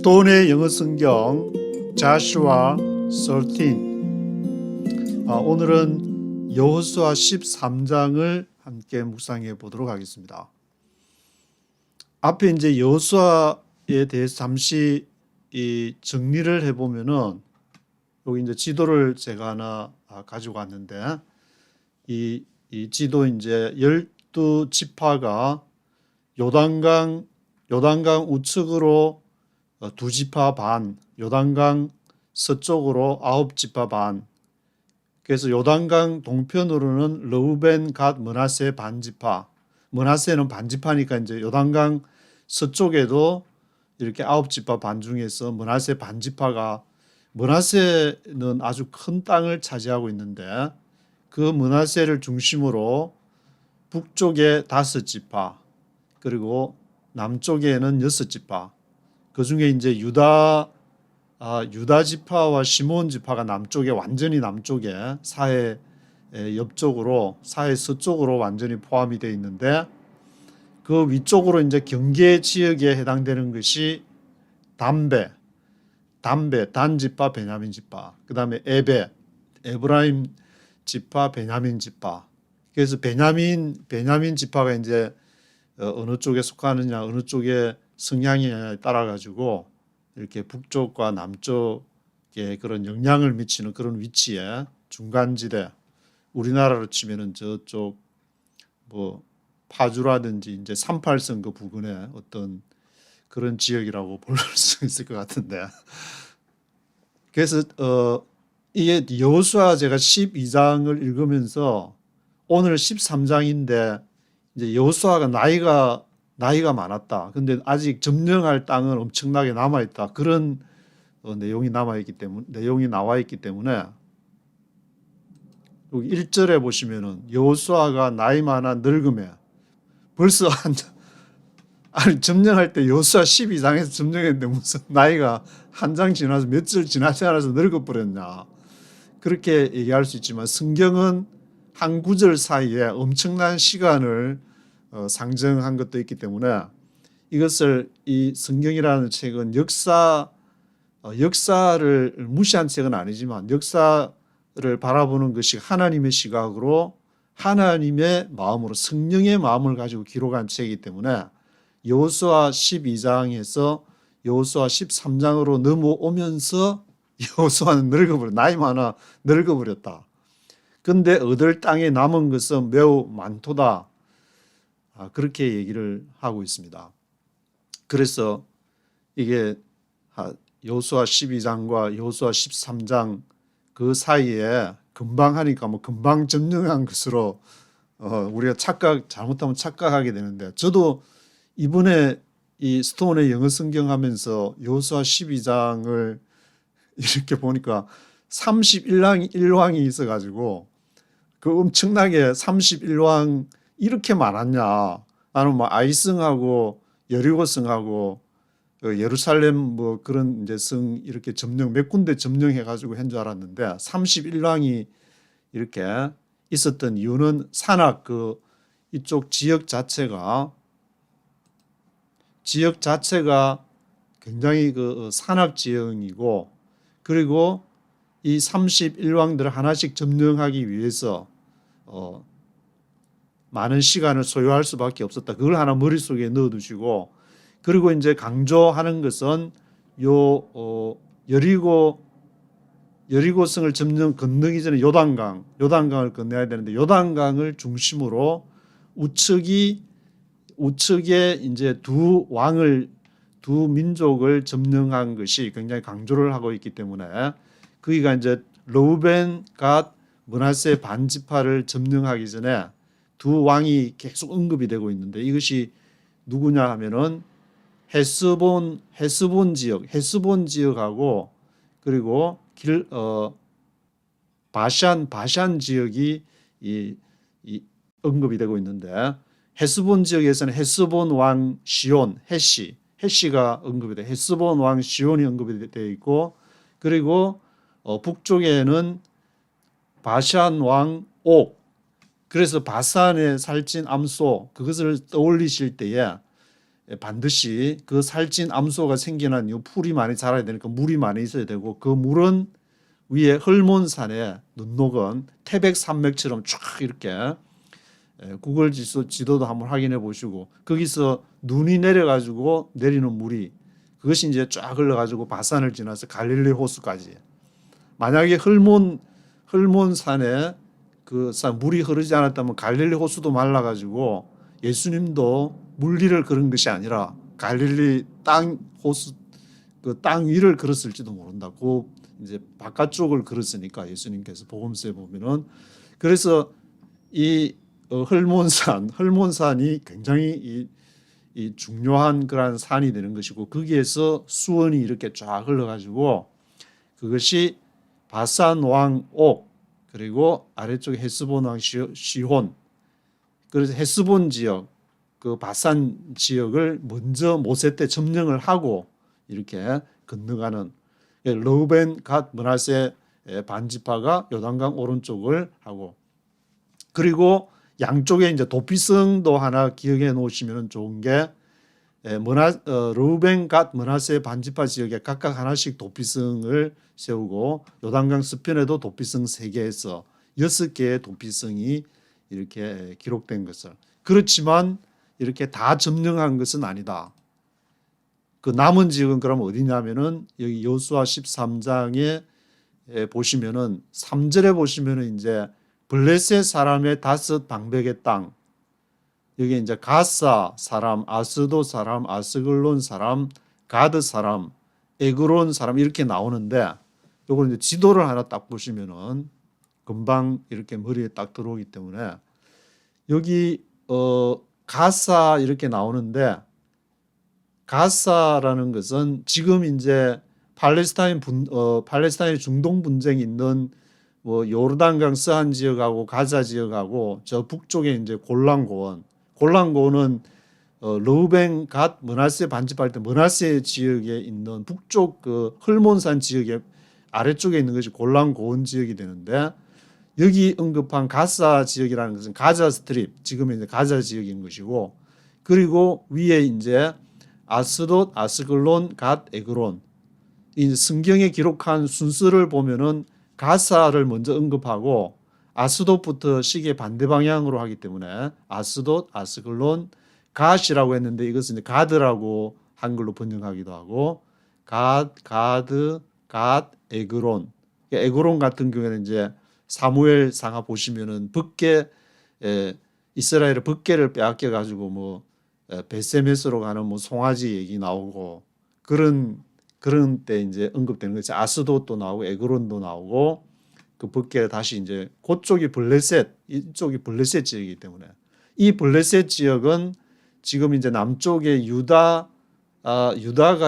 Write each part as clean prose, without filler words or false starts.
스톤의 영어 성경 Joshua 13. 오늘은 여호수아 13장을 함께 묵상해 보도록 하겠습니다. 앞에 이제 여호수아에 대해서 잠시 정리를 해보면은 여기 이제 지도를 제가 하나 가지고 왔는데 이 지도 이제 12지파가 요단강 우측으로 2지파 반, 요단강 서쪽으로 9지파 반. 그래서 요단강 동편으로는 르우벤, 갓, 므낫세 반지파. 므낫세는 반지파니까 이제 요단강 서쪽에도 이렇게 9지파 반 중에서 므낫세 반지파가, 므낫세는 아주 큰 땅을 차지하고 있는데 그 므낫세를 중심으로 북쪽에 5지파, 그리고 남쪽에는 6지파. 그 중에 이제 유다 지파와 시몬 지파가 남쪽에, 완전히 남쪽에 사해 옆쪽으로, 사해 서쪽으로 완전히 포함이 되어 있는데, 그 위쪽으로 이제 경계 지역에 해당되는 것이 담베, 단 지파, 베냐민 지파, 그 다음에 에브라임 지파, 베냐민 지파. 그래서 베냐민 지파가 이제 어느 쪽에 속하느냐, 어느 쪽에 성향이냐에 따라 가지고 이렇게 북쪽과 남쪽에 그런 영향을 미치는 그런 위치에 중간지대, 우리나라로 치면은 저쪽 뭐 파주라든지 이제 38선 그 부근에 어떤 그런 지역이라고 볼 수 있을 것 같은데, 그래서 이게 여호수아 제가 12장을 읽으면서 오늘 13장인데 이제 여호수아가 나이가 많았다. 근데 아직 점령할 땅은 엄청나게 남아 있다. 그런 내용이 나와 있기 때문에 여기 1절에 보시면은 여호수아가 나이 많아 늙음에, 벌써 아니 점령할 때 여호수아 12장에서 점령했는데 무슨 나이가 한 장 지나서 며칠 지나지 않아서 늙어버렸냐, 그렇게 얘기할 수 있지만 성경은 한 구절 사이에 엄청난 시간을 상정한 것도 있기 때문에 이것을, 이 성경이라는 책은 역사를 무시한 책은 아니지만 역사를 바라보는 것이 하나님의 시각으로, 하나님의 마음으로, 성령의 마음을 가지고 기록한 책이기 때문에 여호수아 12장에서 여호수아 13장으로 넘어오면서 여호수아는 나이 많아 늙어버렸다. 그런데 얻을 땅에 남은 것은 매우 많도다. 그렇게 얘기를 하고 있습니다. 그래서 이게 여호수아 12장과 여호수아 13장 그 사이에 금방 하니까 뭐 금방 점령한 것으로 우리가 잘못하면 착각하게 되는데, 저도 이번에 이 스톤의 영어 성경 하면서 여호수아 12장을 이렇게 보니까 31왕이 있어가지고 그 엄청나게 31왕 이렇게 많았냐. 나는 뭐 아이성하고 여리고성하고 예루살렘 뭐 그런 이제 성 이렇게 몇 군데 점령해가지고 한 줄 알았는데 31왕이 이렇게 있었던 이유는 산악, 이쪽 지역 자체가 굉장히 산악 지형이고, 그리고 이 31왕들을 하나씩 점령하기 위해서 많은 시간을 소요할 수밖에 없었다. 그걸 하나 머릿속에 넣어두시고, 그리고 이제 강조하는 것은 여리고성을 건너기 전에 요단강을 건너야 되는데, 요단강을 중심으로 우측에 이제 두 민족을 점령한 것이 굉장히 강조를 하고 있기 때문에, 거기가 이제 르우벤, 갓, 므낫세 반지파를 점령하기 전에 두 왕이 계속 언급이 되고 있는데, 이것이 누구냐 하면은 헤스본 지역하고, 그리고 바샨 지역이 언급이 되고 있는데, 헤스본 지역에서는 헤스본 왕 시온, 헤시가 언급이 돼. 헤스본 왕 시온이 언급이 되어 있고, 그리고 북쪽에는 바샨 왕 옥, 그래서 바산에 살찐 암소, 그것을 떠올리실 때에 반드시 그 살찐 암소가 생겨난 이후 풀이 많이 자라야 되니까 물이 많이 있어야 되고, 그 물은 위에 헐몬산의 눈녹은 태백산맥처럼 쫙 이렇게, 구글 지도도 한번 확인해 보시고, 거기서 눈이 내려가지고 내리는 물이, 그것이 이제 쫙 흘러가지고 바산을 지나서 갈릴리 호수까지. 만약에 헐몬산에 그 물이 흐르지 않았다면 갈릴리 호수도 말라가지고 예수님도 물리를 걸은 것이 아니라 갈릴리 땅 호수, 그 땅 위를 걸었을지도 모른다. 그 이제 바깥쪽을 걸었으니까 예수님께서 복음서에 보면은. 그래서 이 헐몬산이 굉장히 이 중요한 그런 산이 되는 것이고, 거기에서 수원이 이렇게 쫙 흘러가지고 그것이 바산 왕 옥, 그리고 아래쪽에 헤스본 왕 시혼, 그래서 헤스본 지역, 그 바산 지역을 먼저 모세 때 점령을 하고 이렇게 건너가는, 르우벤 갓 므낫세 반지파가 요단강 오른쪽을 하고, 그리고 양쪽에 이제 도피성도 하나 기억해 놓으시면 좋은 게, 르우벤 갓 므낫세 반지파 지역에 각각 하나씩 도피성을 세우고, 요단강 서편에도 도피성 3개에서 6개의 도피성이 이렇게 기록된 것을. 그렇지만 이렇게 다 점령한 것은 아니다. 그 남은 지역은 그럼 어디냐면은 여기 여호수아 13장에 보시면은 3절에 보시면은 이제 블레셋 사람의 5 방백의 땅, 여기 이제 가사 사람, 아스도 사람, 아스글론 사람, 가드 사람, 에그론 사람 이렇게 나오는데, 요걸 이제 지도를 하나 딱 보시면은 금방 이렇게 머리에 딱 들어오기 때문에, 여기 가사 이렇게 나오는데, 가사라는 것은 지금 이제 팔레스타인 중동 분쟁이 있는 뭐 요르단강 서한 지역하고 가자 지역하고 저 북쪽에 이제 골란고원은 르우벤 갓 므낫세 반지파일 때 므낫세 지역에 있는 북쪽 그 헐몬산 지역의 아래쪽에 있는 것이 골란고원 지역이 되는데, 여기 언급한 가사 지역이라는 것은 가자 스트립, 지금의 이제 가자 지역인 것이고, 그리고 위에 이제 아스돗, 아스글론, 갓, 에그론, 이 성경에 기록한 순서를 보면은 가사를 먼저 언급하고 아스돗부터 시계 반대 방향으로 하기 때문에 아스돗, 아스글론, 갓이라고 했는데 이것은 이제 가드라고 한글로 번역하기도 하고, 가드, 갓, 에그론. 에그론 같은 경우에는 이제 사무엘 상하 보시면은 이스라엘의 법궤를 빼앗겨 가지고 뭐 베세메스로 가는 뭐 송아지 얘기 나오고, 그런 때 이제 언급되는 것이 아스돗도 나오고 에그론도 나오고, 그 법궤가 다시 이제 그쪽이 블레셋, 이쪽이 블레셋 지역이기 때문에, 이 블레셋 지역은 지금 이제 남쪽에 유다가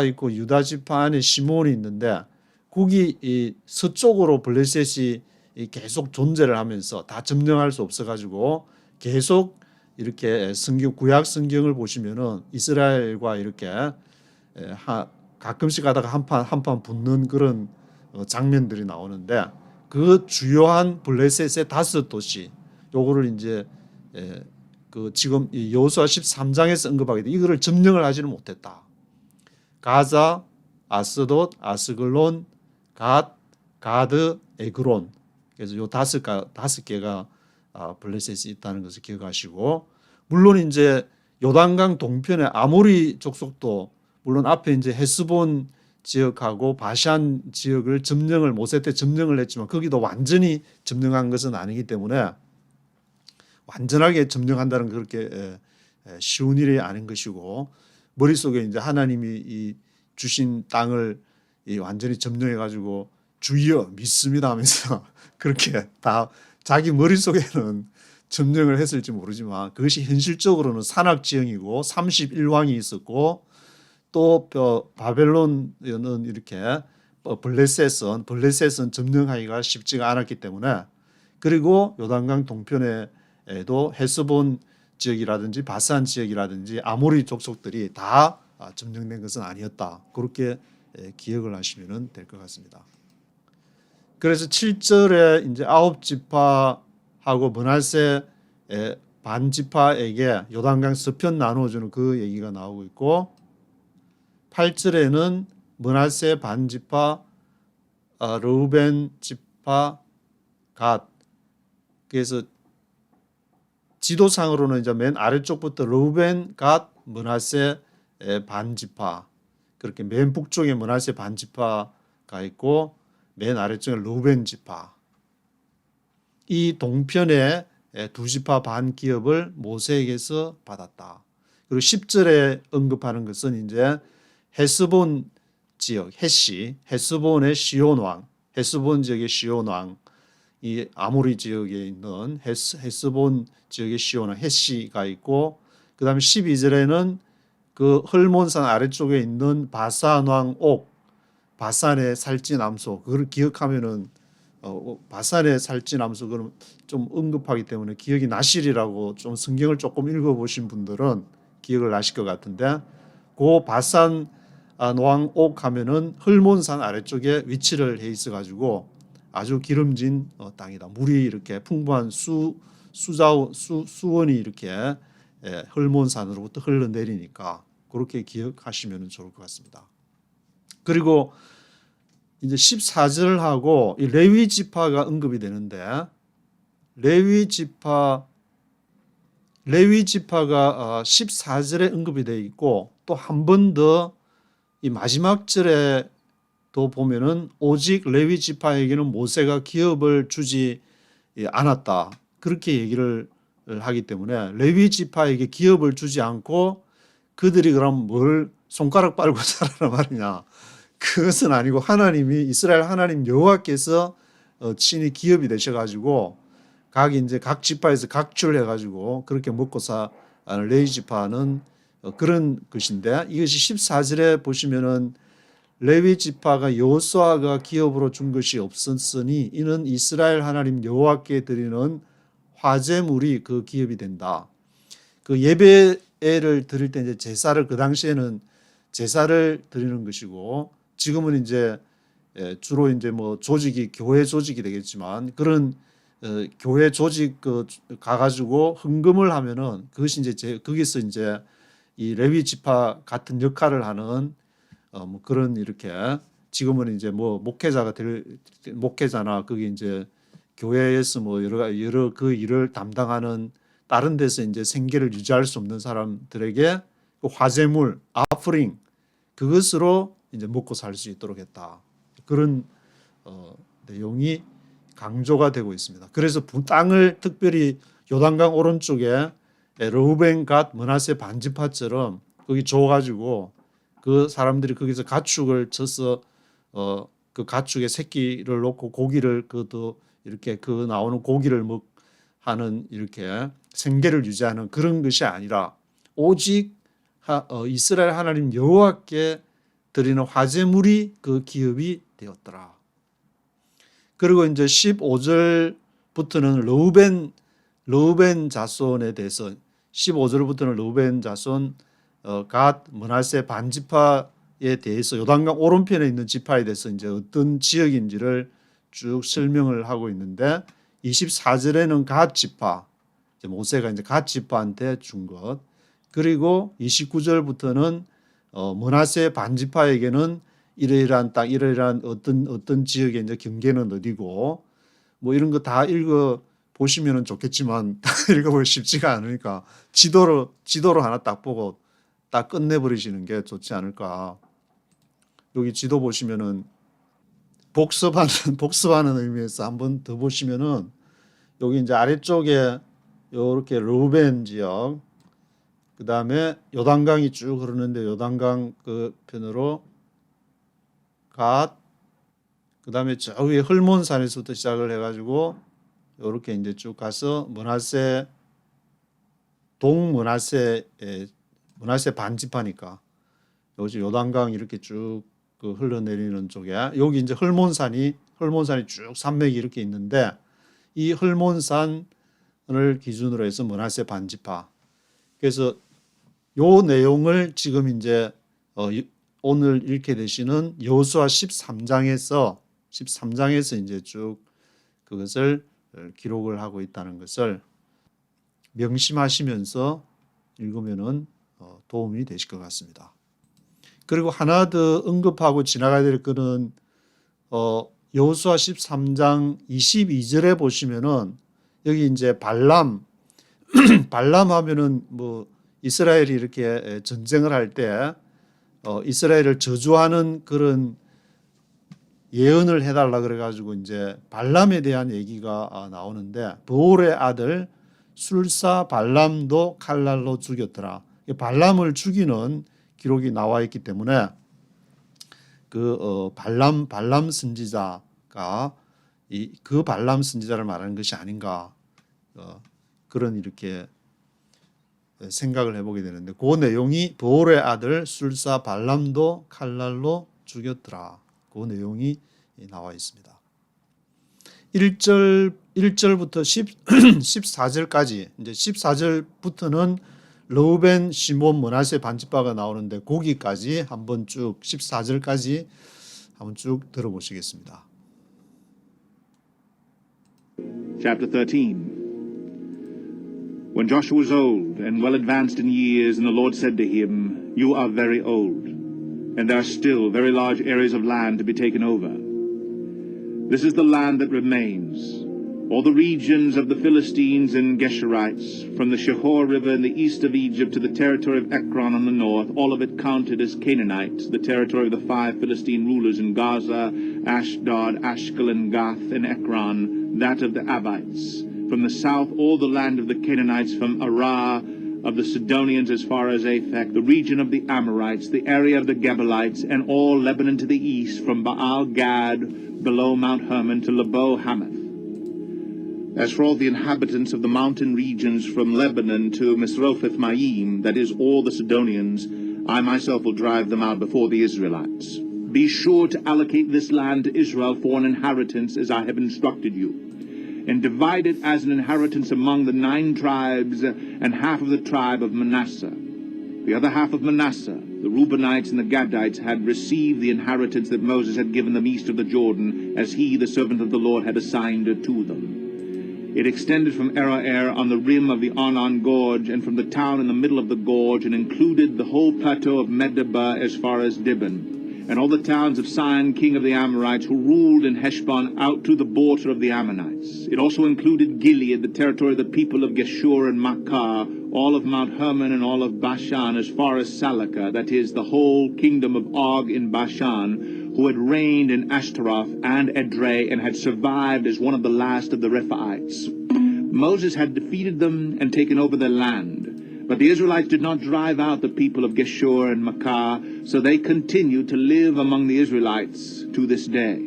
있고 유다 지파 안에 시몬이 있는데, 거기 이 서쪽으로 블레셋이 계속 존재를 하면서 다 점령할 수 없어 가지고 계속 이렇게 구약 성경을 보시면은 이스라엘과 이렇게 가끔씩 가다가 한판 붙는 그런 장면들이 나오는데, 그 주요한 블레셋의 5도시, 요거를 이제 그 지금 여호수아 13장에서 언급하게 돼. 이거를 점령을 하지는 못했다. 가자, 아스돗, 아스글론, 가드, 에그론. 그래서 요 5개가 블레셋이 있다는 것을 기억하시고, 물론 이제 요단강 동편의 아모리 족속도 물론 앞에 이제 헤스본 지역하고 바산 지역을 모세 때 점령을 했지만, 거기도 완전히 점령한 것은 아니기 때문에 완전하게 점령한다는 그렇게 쉬운 일이 아닌 것이고, 머릿속에 이제 하나님이 이 주신 땅을 완전히 점령해 가지고 주여 믿습니다 하면서 그렇게 다 자기 머릿속에는 점령을 했을지 모르지만, 그것이 현실적으로는 산악지형이고 31왕이 있었고, 또 바벨론은 이렇게 블레셋은 점령하기가 쉽지가 않았기 때문에, 그리고 요단강 동편에도 헤스본 지역이라든지 바산 지역이라든지 아모리 족속들이 다 점령된 것은 아니었다. 그렇게 기억을 하시면 될 것 같습니다. 그래서 7절에 이제 9지파하고 므낫세 반지파에게 요단강 서편 나누어주는 그 얘기가 나오고 있고 8절에는 므낫세 반지파, 르우벤 지파, 갓. 그래서 지도상으로는 이제 맨 아래쪽부터 르우벤, 갓, 므낫세 반지파, 그렇게 맨 북쪽에 므낫세 반지파가 있고 맨 아래쪽에 르우벤 지파. 이 동편의 두 지파 반 기업을 모세에게서 받았다. 그리고 10절에 언급하는 것은 이제 헤스본 지역, 헤스본의 시온 왕, 헤스본 지역의 시온 왕, 이 아모리 지역에 있는 헤스본 지역의 시온 왕 헤시가 있고, 그다음에 12절에는 그 헐몬산 아래쪽에 있는 바산 왕 옥, 바산의 살찌남소, 그걸 기억하면은 바산의 살찌남소 그럼 좀 언급하기 때문에 기억이 나시리라고 좀 성경을 조금 읽어보신 분들은 기억을 나실 것 같은데, 그 바산 왕 옥 하면은 헐몬산 아래쪽에 위치를 해 있어 가지고 아주 기름진 땅이다. 물이 이렇게 풍부한 수원이 이렇게 헐몬산으로부터 흘러내리니까 그렇게 기억하시면 좋을 것 같습니다. 그리고 이제 14절하고 이 레위 지파가 언급이 되는데, 레위 지파가 14절에 언급이 되어 있고 또 한 번 더 이 마지막 절에 또 보면은 오직 레위 지파에게는 모세가 기업을 주지 않았다. 그렇게 얘기를 하기 때문에 레위 지파에게 기업을 주지 않고 그들이 그럼 뭘 손가락 빨고 살아라 말이냐. 그것은 아니고 하나님이 이스라엘 하나님 여호와께서 친히 기업이 되셔가지고 각 지파에서 각출해 가지고 그렇게 먹고 사는 레위 지파는 그런 것인데, 이것이 14절에 보시면은 레위 지파가 여호수아가 기업으로 준 것이 없었으니 이는 이스라엘 하나님 여호와께 드리는 화제물이 그 기업이 된다. 그 예배를 드릴 때 이제 제사를, 그 당시에는 제사를 드리는 것이고, 지금은 이제 주로 이제 뭐 조직이 교회 조직이 되겠지만 그런 교회 조직 가가지고 헌금을 하면은 그것이 이제 거기서 이제 이 레위 지파 같은 역할을 하는 뭐 그런 이렇게 지금은 이제 뭐 목회자나 거기 이제 교회에서 뭐 여러 그 일을 담당하는 다른 데서 이제 생계를 유지할 수 없는 사람들에게 그 화제물 아프링 그것으로 이제 먹고 살 수 있도록 했다. 그런 내용이 강조가 되고 있습니다. 그래서 땅을 특별히 요단강 오른쪽에 르우벤 갓 므낫세 반지파처럼 거기 줘가지고 그 사람들이 거기서 가축을 쳐서 그 가축의 새끼를 놓고 고기를 그도 이렇게 그 나오는 고기를 하는 이렇게 생계를 유지하는 그런 것이 아니라 오직 이스라엘 하나님 여호와께 드리는 화제물이 그 기업이 되었더라. 그리고 이제 15절부터는 르우벤 자손에 대해서 15절부터는 르우벤 자손 갓 므낫세 반지파에 대해서 요단강 오른편에 있는 지파에 대해서 이제 어떤 지역인지를 쭉 설명을 하고 있는데, 24절에는 갓 지파, 모세가 이제 갓 지파한테 준 것, 그리고 29절부터는 므낫세 반지파에게는 이러이러한 땅, 이러이러한 어떤 지역의 이제 경계는 어디고 뭐 이런 거 다 읽어 보시면은 좋겠지만 다 읽어보기 쉽지가 않으니까 지도로 하나 딱 보고 딱 끝내버리시는 게 좋지 않을까. 여기 지도 보시면은 복습하는 의미에서 한번 더 보시면은 여기 이제 아래쪽에 이렇게 르우벤 지역, 그 다음에 요단강이 쭉 흐르는데 요단강 그 편으로 갓, 그 다음에 저 위에 헐몬산에서부터 시작을 해가지고 이렇게 이제 쭉 가서 므낫세 므낫세 반지파니까 여기 요단강 이렇게 쭉 그 흘러내리는 쪽에 여기 이제 헐몬산이 쭉 산맥이 이렇게 있는데 이 헐몬산을 기준으로 해서 므낫세 반지파. 그래서 요 내용을 지금 이제 오늘 읽게 되시는 여호수아 13장에서 이제 쭉 그것을 기록을 하고 있다는 것을 명심하시면서 읽으면은 도움이 되실 것 같습니다. 그리고 하나 더 언급하고 지나가야 될 거는 여호수아 13장 22절에 보시면은 여기 이제 발람 하면은 뭐 이스라엘이 이렇게 전쟁을 할 때 이스라엘을 저주하는 그런 예언을 해달라 그래가지고 이제 발람에 대한 얘기가 나오는데 보올의 아들 술사 발람도 칼날로 죽였더라. 발람을 죽이는 기록이 나와 있기 때문에 그 발람 선지자가 그 발람 선지자를 말하는 것이 아닌가 그런 이렇게 생각을 해보게 되는데 그 내용이 보올의 아들 술사 발람도 칼날로 죽였더라. 그 내용이 나와 있습니다. 1절부터 14절까지 이제 14절부터는 르우벤, 시몬, 므낫세 반지파가 나오는데 거기까지 한번 쭉 14절까지 한번 쭉 들어보시겠습니다. Chapter 13. When Joshua was old and well advanced in years, and the Lord said to him, You are very old, and there are still very large areas of land to be taken over. This is the land that remains, all the regions of the Philistines and Geshurites, from the Shihor River in the east of Egypt to the territory of Ekron on the north, all of it counted as Canaanite, the territory of the 5 Philistine rulers in Gaza, Ashdod, Ashkelon, Gath, and Ekron, that of the Abites. From the south, all the land of the Canaanites, from Arah, of the Sidonians as far as Aphek, the region of the Amorites, the area of the Gebalites, and all Lebanon to the east, from Baal Gad, below Mount Hermon, to Lebo Hamath. As for all the inhabitants of the mountain regions from Lebanon to Misropheth Maim, that is, all the Sidonians, I myself will drive them out before the Israelites. Be sure to allocate this land to Israel for an inheritance, as I have instructed you, and divide it as an inheritance among the 9 tribes and half of the tribe of Manasseh. The other half of Manasseh, the Reubenites and the Gadites, had received the inheritance that Moses had given them east of the Jordan, as he, the servant of the Lord, had assigned to them. It extended from Aroer on the rim of the Arnon Gorge, and from the town in the middle of the gorge, and included the whole plateau of Medeba as far as Dibon, and all the towns of Sihon, king of the Amorites, who ruled in Heshbon, out to the border of the Ammonites. It also included Gilead, the territory of the people of Geshur and Makkah, all of Mount Hermon and all of Bashan, as far as Salakah, that is, the whole kingdom of Og in Bashan, who had reigned in Ashtaroth and Edrei, and had survived as one of the last of the Rephaites. Moses had defeated them and taken over their land. But the Israelites did not drive out the people of Geshur and Makkah, so they continued to live among the Israelites to this day.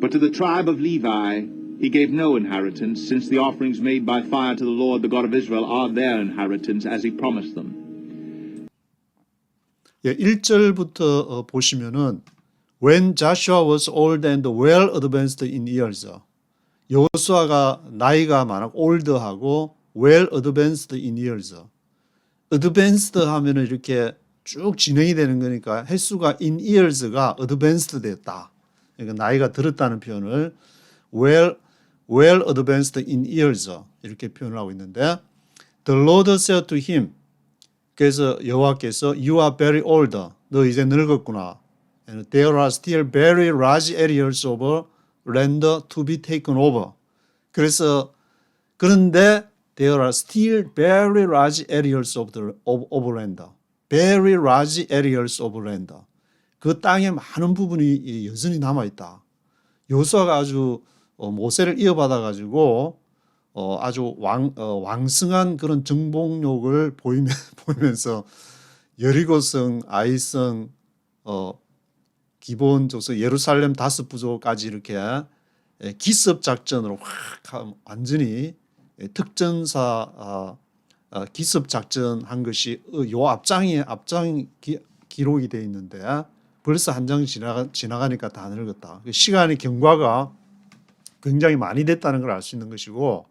But to the tribe of Levi he gave no inheritance, since the offerings made by fire to the Lord, the God of Israel, are their inheritance, as he promised them. 1절부터 보시면은 When Joshua was old and well advanced in years, 여호수아가 나이가 많고 올드하고 well advanced in years. advanced 하면은 이렇게 쭉 진행이 되는 거니까 횟수가 in years가 advanced 됐다. 그러니까 나이가 들었다는 표현을 well advanced in years 이렇게 표현을 하고 있는데 The Lord said to him. 그래서 여호와께서 You are very old. 너 이제 늙었구나. And there are still very large areas of land to be taken over. 그래서 그런데 There are still very large areas of land. Very large areas of land. 그 땅에 많은 부분이 여전히 남아있다. 여호수아가 아주 모세를 이어받아 가지고 아주 왕성한 그런 정복력을 보이면서 여리고성, 아이성, 기본적으로 예루살렘 5부족까지 이렇게 기습 작전으로 확 완전히 특전사 기습 작전 한 것이 요 앞장 기록이 되어 있는데 벌써 한 장 지나가니까 다 늙었다. 시간의 경과가 굉장히 많이 됐다는 걸 알 수 있는 것이고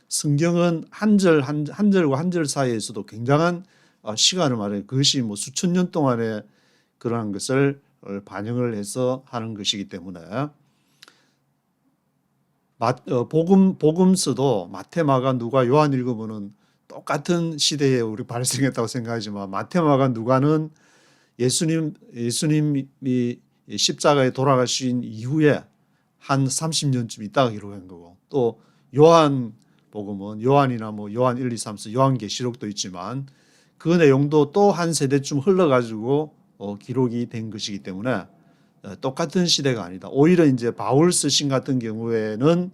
성경은 한 절과 한 절 사이에서도 굉장한 시간을 말해요. 그것이 뭐 수천 년 동안의 그러한 것을 반영을 해서 하는 것이기 때문에 복음서도 마태, 마가, 누가, 요한 읽으면은 똑같은 시대에 우리 발생했다고 생각하지만 마태, 마가, 누가는 예수님이 십자가에 돌아가신 이후에 한 30년쯤 있다가 기록한 거고, 또 요한 복음은 요한이나 뭐 요한 1, 2, 3, 4 요한계시록도 있지만 그 내용도 또 한 세대쯤 흘러가지고 기록이 된 것이기 때문에 똑같은 시대가 아니다. 오히려 이제 바울 서신 같은 경우에는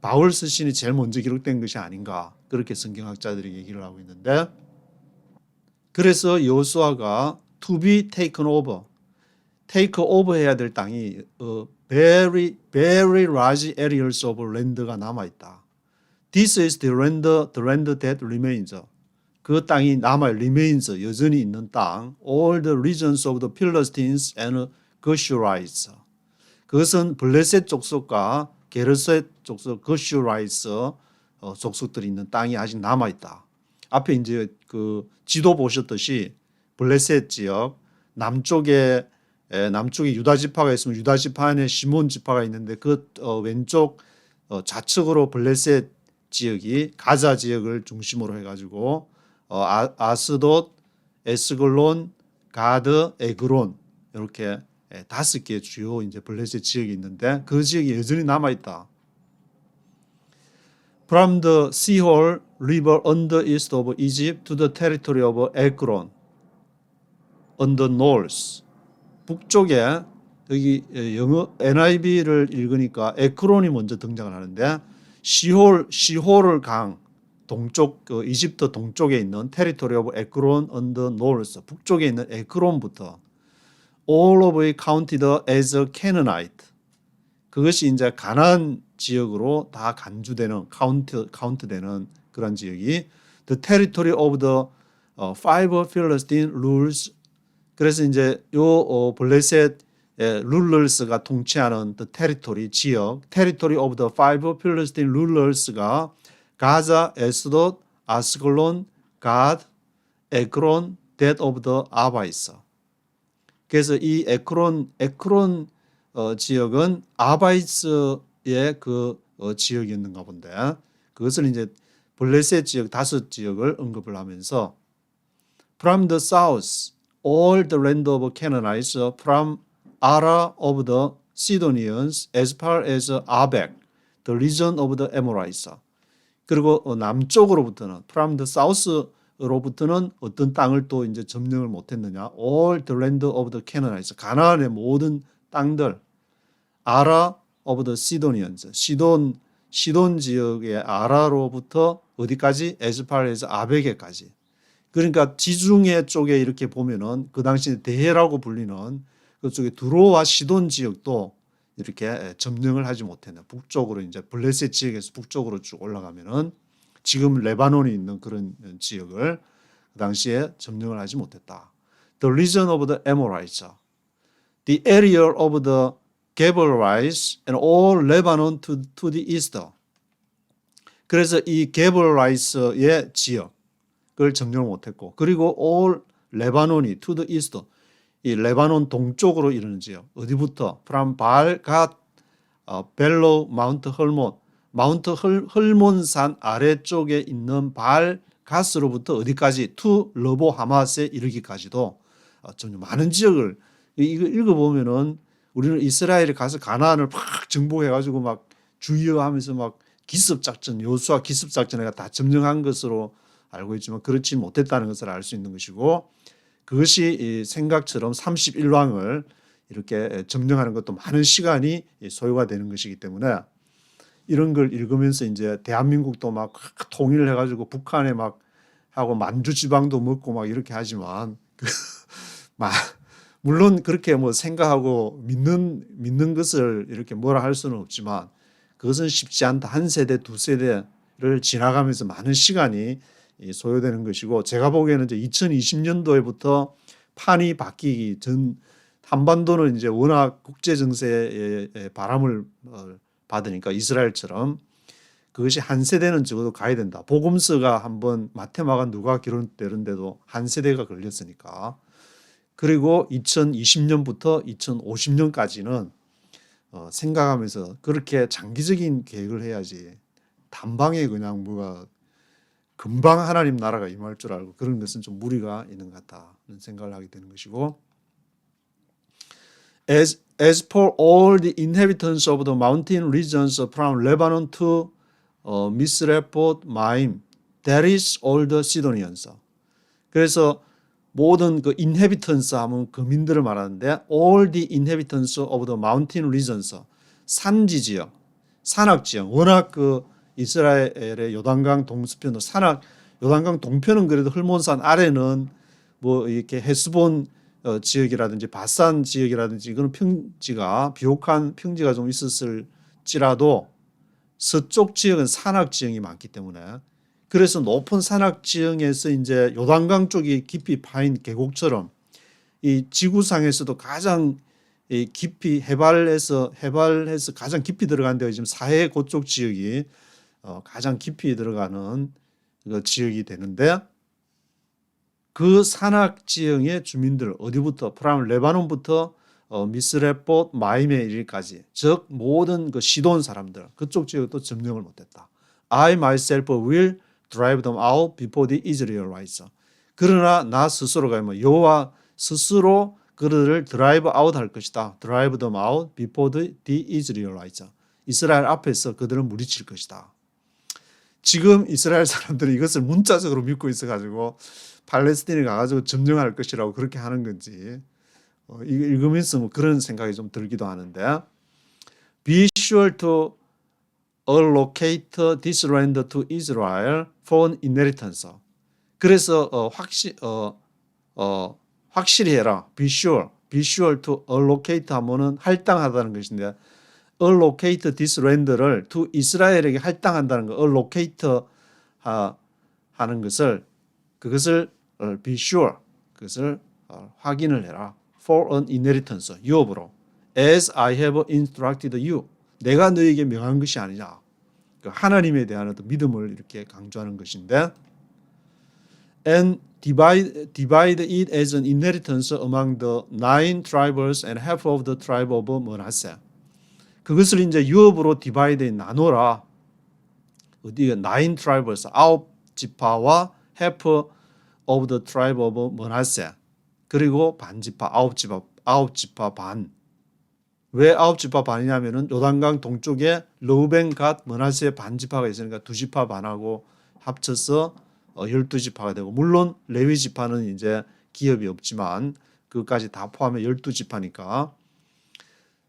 바울 서신이 제일 먼저 기록된 것이 아닌가, 그렇게 성경학자들이 얘기를 하고 있는데, 그래서 여호수아가 to be taken over, take over 해야 될 땅이 very large areas of land가 남아 있다. This is the land that remains. 그 땅이 남아 remains, 여전히 있는 땅. All the regions of the Philistines and Geshurites. 그것은 블레셋 족속과 게르셋 족속, 거슈라이스 족속들이 있는 땅이 아직 남아 있다. 앞에 이제 그 지도 보셨듯이 블레셋 지역 남쪽에 유다 지파가 있으면 유다 지파 안에 시몬 지파가 있는데 그 왼쪽 좌측으로 블레셋 지역이 가자 지역을 중심으로 해가지고 아스돗, 에스글론, 가드, 에그론 이렇게 5개 주요 이제 블레셋 지역이 있는데 그 지역이 여전히 남아 있다. From the Sihor River on the east of Egypt to the territory of Ekron on the north. 북쪽에 여기 영어 NIV를 읽으니까 에크론이 먼저 등장을 하는데 시홀 강 동쪽 이집트 동쪽에 있는 territory of Ekron on the north. 북쪽에 있는 에크론부터 all of it counted as a Canaanite. 그것이 이제 가나안 지역으로 다 간주되는 카운트되는 그런 지역이 the territory of the five Philistine rulers. 그래서 이제 요 블레셋 룰러스가 통치하는 the territory 지역, territory of the five Philistine rulers가 가자, 에스돗, 아스글론, 갓, 에크론, that of the 아바이스. 그래서 이 에크론 지역은 아바이스의 그 지역이었는가 본데 그것을 이제 블레셋 지역 5지역을 언급을 하면서 from the south all the land of Canaanites from Ara of the Sidonians as far as Abek the region of the Amorites. 그리고 남쪽으로부터는 from the south로부터는 어떤 땅을 또 이제 점령을 못했느냐? all the land of the Canaanites, 가나안의 모든 땅들, 아라 of the Sidonians, 시돈 지역의 아라로부터 어디까지? as far as 아베게까지. 그러니까 지중해 쪽에 이렇게 보면은 그 당시에 대해라고 불리는 그쪽에 두로와 시돈 지역도 이렇게 점령을 하지 못했네. 북쪽으로 이제 블레셋 지역에서 북쪽으로 쭉 올라가면은 지금 레바논이 있는 그런 지역을 그 당시에 점령을 하지 못했다. The region of the Amorites, the area of the Gebalites and all Lebanon to the east. 그래서 이 게벌라이스의 지역을 점령을 못했고, 그리고 all 레바논이 to the east, 이 레바논 동쪽으로 이르는 지역, 어디부터? from 발, 갓, 벨로, 마운트 헐몬, 마운트 헐몬산 아래쪽에 있는 발, 갓으로부터 어디까지? to 러보 하맛에 이르기까지도 좀 많은 지역을 이거 읽어보면은 우리는 이스라엘에 가서 가나안을 막 정복해가지고 막 주의하면서 막 기습작전, 여호수아 기습작전에 다 점령한 것으로 알고 있지만 그렇지 못했다는 것을 알 수 있는 것이고, 그것이 생각처럼 31왕을 이렇게 점령하는 것도 많은 시간이 소요가 되는 것이기 때문에 이런 걸 읽으면서 이제 대한민국도 막 통일을 해가지고 북한에 막 하고 만주 지방도 먹고 막 이렇게 하지만 물론 그렇게 뭐 생각하고 믿는 것을 이렇게 뭐라 할 수는 없지만 그것은 쉽지 않다. 한 세대, 두 세대를 지나가면서 많은 시간이 소요되는 것이고, 제가 보기에는 이제 2020년도에부터 판이 바뀌기 전 한반도는 이제 워낙 국제 정세의 바람을 받으니까 이스라엘처럼 그것이 한 세대는 적어도 가야 된다. 복음서가 한번 마태마가 누가 기록되는데도 한 세대가 걸렸으니까. 그리고 2020년부터 2050년까지는 생각하면서 그렇게 장기적인 계획을 해야지 단방에 그냥 뭐가 금방 하나님 나라가 임할 줄 알고 그런 것은 좀 무리가 있는 것 같다는 생각을 하게 되는 것이고 As for all the inhabitants of the mountain regions from Lebanon to Misrephoth Maim, that is all the Sidonians. 그래서 모든 그 inhabitants 하면 거민들을 말하는데 all the inhabitants of the mountain regions, 산지 지역, 산악 지역. 워낙 그 이스라엘의 요단강 동서편은 요단강 동편은 그래도 헐몬산 아래는 뭐 이렇게 헤스본 지역이라든지 바산 지역이라든지 이거는 평지가 비옥한 평지가 좀 있었을지라도 서쪽 지역은 산악 지형이 많기 때문에 그래서 높은 산악 지형에서 이제 요단강 쪽이 깊이 파인 계곡처럼 이 지구상에서도 가장 깊이 해발해서 가장 깊이 들어간 데가 지금 사해 그쪽 지역이 가장 깊이 들어가는 그 지역이 되는데 그 산악 지형의 주민들 어디부터 프람 레바논부터 미스레포트 마임에 이르기까지 즉 모든 그 시돈 사람들 그쪽 지역도 점령을 못했다. I myself will drive them out before the Israelites. 그러나 나 스스로가 여호와 스스로 그들을 드라이브 아웃 할 것이다. Drive them out before the Israelites. 이스라엘 앞에서 그들을 물리칠 것이다. 지금 이스라엘 사람들이 이것을 문자적으로 믿고 있어가지고 팔레스틴에 가가지고 점령할 것이라고 그렇게 하는 건지 읽으면서 뭐 그런 생각이 좀 들기도 하는데 Be sure to allocate this land to Israel for an inheritance. 그래서 확실히 해라. Be sure to allocate 하면은 할당하다는 것인데 allocate this land를 to 이스라엘에게 할당한다는 거 allocate 하는 것을 그것을 be sure 그것을 확인을 해라. For an inheritance 유업으로 as I have instructed you 내가 너에게 명한 것이 아니냐. 그 하나님에 대한 어떤 믿음을 이렇게 강조하는 것인데 and divide it as an inheritance among the 9 tribes and half of the tribe of Manasseh. 그것을 이제 유업으로 디바이드에 나눠라. 어디가 9 tribes 9지파와 half of the tribe of Manasseh. 그리고 반지파 9지파 반. 왜 9지파 반이냐면은 요단강 동쪽에 르우벤 갓 머나세 반지파가 있으니까 2지파 반하고 합쳐서 12지파가 되고 물론 레위 지파는 이제 기업이 없지만 그것까지 다 포함해 12지파니까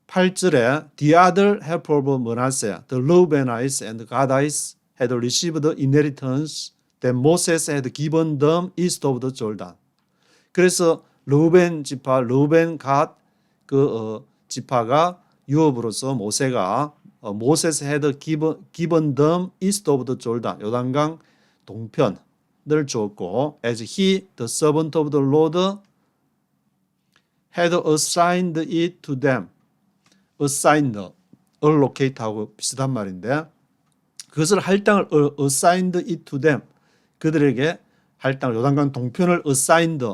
8절에 The other half of Manasseh, the Reubenites and the Gadites had received the inheritance that Moses had given them east of the Jordan. 그래서 르우벤 지파, 르우벤 갓 지파가 유업으로서 모세가 Moses had given them east of the Jordan, 요단강 동편을 주었고 as he, the servant of the Lord, had assigned it to them. assigned, allocate하고 비슷한 말인데 그것을 할당을 assigned it to them 그들에게 할당을 요단강 동편을 assigned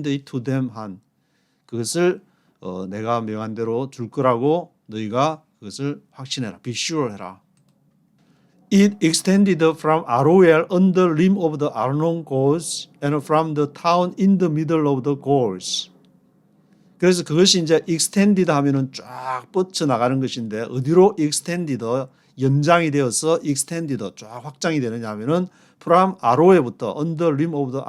it to them 한 그것을 내가 명한 대로 줄 거라고 너희가 그것을 확신해라. Be sure 해라. It extended from Aroer on the rim of the Arnon Gorge and from the town in the middle of the gorge. 그래서 그것이 이제 extended 하면은 쫙 뻗쳐 나가는 것인데 어디로 extended 연장이 되어서 extended 쫙 확장이 되느냐 하면은 from 아로에부터 on the rim of the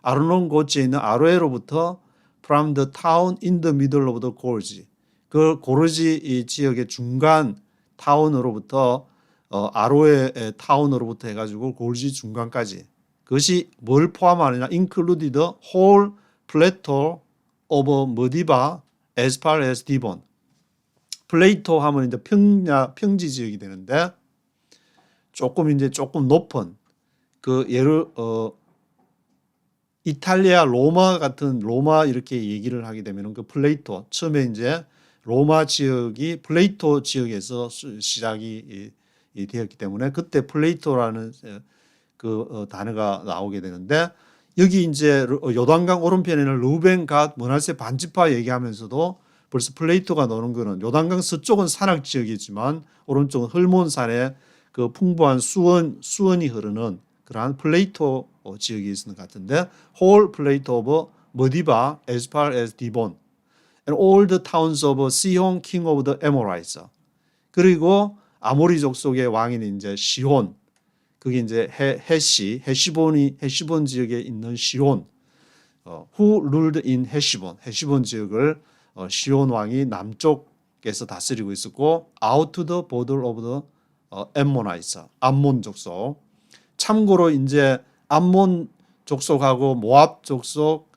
아르논 고지에 있는 아로에로부터 from the town in the middle of the gorge 그 고르지 이 지역의 중간 타운으로부터 아로에 타운으로부터 해가지고 고르지 중간까지 그것이 뭘 포함하느냐 included the whole plateau of Modiba as far as Dibon. 플레이토 하면 이제 평지 지역이 되는데 조금 높은 그 예를 이탈리아 로마 같은 로마 이렇게 얘기를 하게 되면 그 플레이토 처음에 이제 로마 지역이 플레이토 지역에서 시작이 되었기 때문에 그때 플레이토라는 그 단어가 나오게 되는데 여기 이제 요단강 오른편에는 르우벤 갓 머나세 반지파 얘기하면서도 벌써 플레이토가 노는 거는 요단강 서쪽은 산악 지역이지만 오른쪽은 헐몬산의 그 풍부한 수원이 흐르는 그러한 플레이토 지역이 있는 것 같은데 whole plateau of Modiba as far as Dibon and all the towns of Sihon king of the Amorites. 그리고 아모리 족속의 왕인 이제 시혼, 그게 이제 헤시본 지역에 있는 시혼, who ruled in 헤시본 지역을 시혼 왕이 남쪽에서 다스리고 있었고, out to the border of the Ammonites, 암몬 족속. 참고로 이제 암몬 족속하고 모압 족속,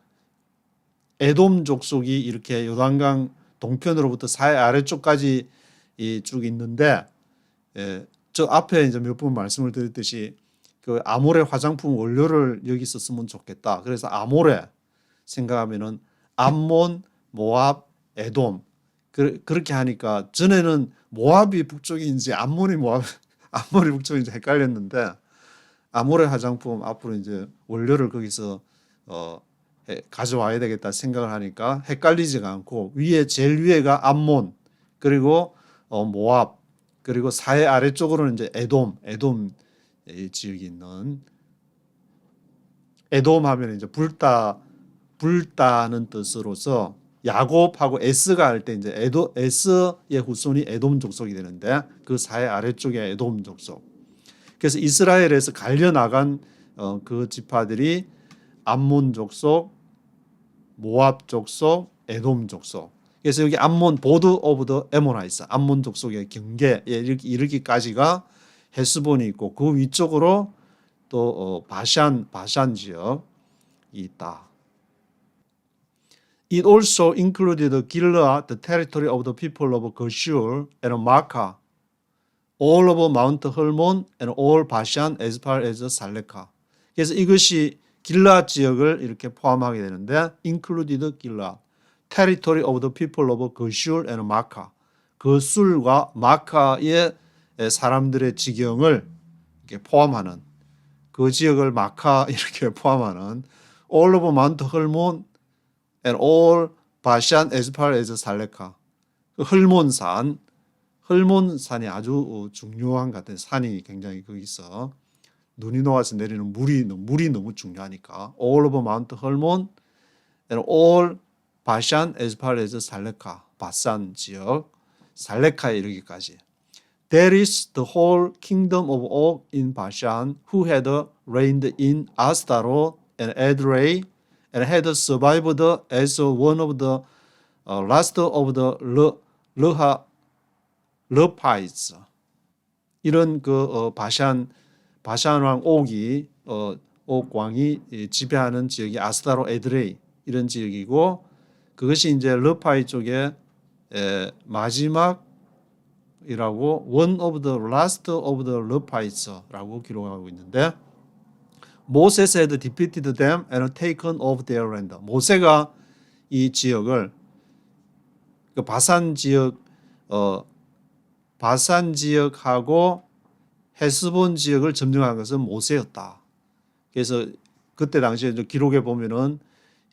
에돔 족속이 이렇게 요단강 동편으로부터 사해 아래쪽까지 쭉 있는데, 저 앞에 이제 몇 번 말씀을 드렸듯이 그 아모레 화장품 원료를 여기서 쓰면 좋겠다. 그래서 아모레 생각하면은 암몬, 모압, 에돔 그렇게 하니까 전에는 모압이 북쪽인지 암몬이 북쪽인지 헷갈렸는데 아모레 화장품 앞으로 이제 원료를 거기서 가져와야 되겠다 생각을 하니까 헷갈리지가 않고 제일 위에가 암몬 그리고 모압 그리고 사해 아래쪽으로는 이제 에돔 지역이 있는 에돔 하면 이제 불다는 뜻으로서 야곱하고 에스가 할 때 이제 에스의 후손이 에돔 족속이 되는데 그 사해 아래쪽에 에돔 족속. 그래서 이스라엘에서 갈려 나간 그 지파들이 암몬 족속, 모압 족속, 에돔 족속. 그래서 여기 암몬 보드 오브 더 에모나이스 암몬 족속의 경계에 이르기까지가 헤스본이 있고 그 위쪽으로 또 바산 지역이 있다. It also included Gilead, the territory of the people of Geshur and Maacah, all of Mount Hermon and all Bashan as far as Salekah. 그래서 이것이 길라 지역을 이렇게 포함하게 되는데 included Gilead, territory of the people of Geshur and Maacah. 거술과 마카의 사람들의 지경을 이렇게 포함하는 그 지역을 마카 이렇게 포함하는 all of Mount Hermon and all Bashan as far as Salekah. 헐몬산이 아주 중요한 것 같아요. 산이 굉장히 거기서 눈이 녹아서 내리는 물이 너무 중요하니까 all of Mount Hermon and all Bashan as far as Salekah. 바산 지역 살레카에 이르기까지. That is the whole kingdom of Og in Bashan, who had reigned in Astaroth and Edrei, and had survived as one of the last of the Rephites. 이런 그 바산 왕 옥이 옥 왕이 지배하는 지역이 아스타로 에드레이 이런 지역이고 그것이 이제 르파이 쪽에 마지막이라고 one of the last of the Rephites라고 기록하고 있는데 Moses had defeated them and taken off their land. 모세가 이 지역을 그 바산 지역하고 헤스본 지역을 점령한 것은 모세였다. 그래서 그때 당시에 기록에 보면은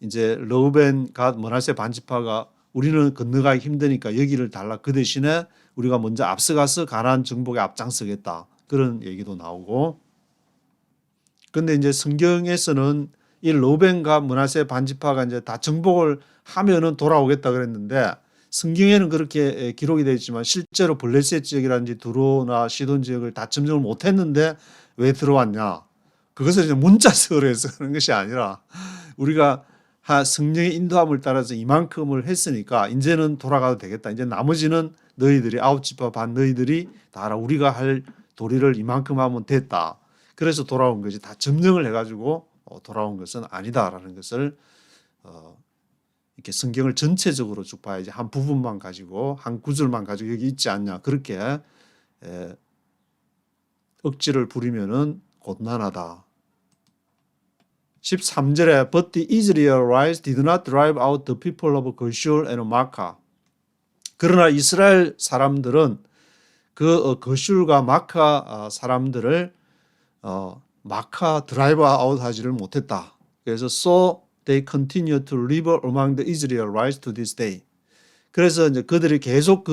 이제 르우벤, 갓, 므낫세 반지파가 우리는 건너가기 힘드니까 여기를 달라. 그 대신에 우리가 먼저 앞서가서 가나안 정복에 앞장서겠다. 그런 얘기도 나오고. 근데 이제 성경에서는 이 르우벤, 갓, 므낫세 반지파가 이제 다 정복을 하면은 돌아오겠다 그랬는데 성경에는 그렇게 기록이 되어 있지만 실제로 블레셋 지역이라든지 두로나 시돈 지역을 다 점령을 못했는데 왜 들어왔냐? 그것을 이제 문자적으로 해서 그런 것이 아니라 우리가 성령의 인도함을 따라서 이만큼을 했으니까 이제는 돌아가도 되겠다. 이제 나머지는 너희들이 아홉 지파 반 너희들이 다 알아. 우리가 할 도리를 이만큼 하면 됐다. 그래서 돌아온 것이 다 점령을 해가지고 돌아온 것은 아니다라는 것을 이렇게 성경을 전체적으로 쭉 봐야지 한 부분만 가지고 한 구절만 가지고 여기 있지 않냐 그렇게 억지를 부리면은 곤란하다. 13절에 But the Israelites did not drive out the people of Geshur and Maacah. 그러나 이스라엘 사람들은 그 거슐과 마카 사람들을 마카 드라이브 아웃 하지를 못했다. 그래서 so they continue to live among the Israelites to this day. 그래서 이제 그들이 계속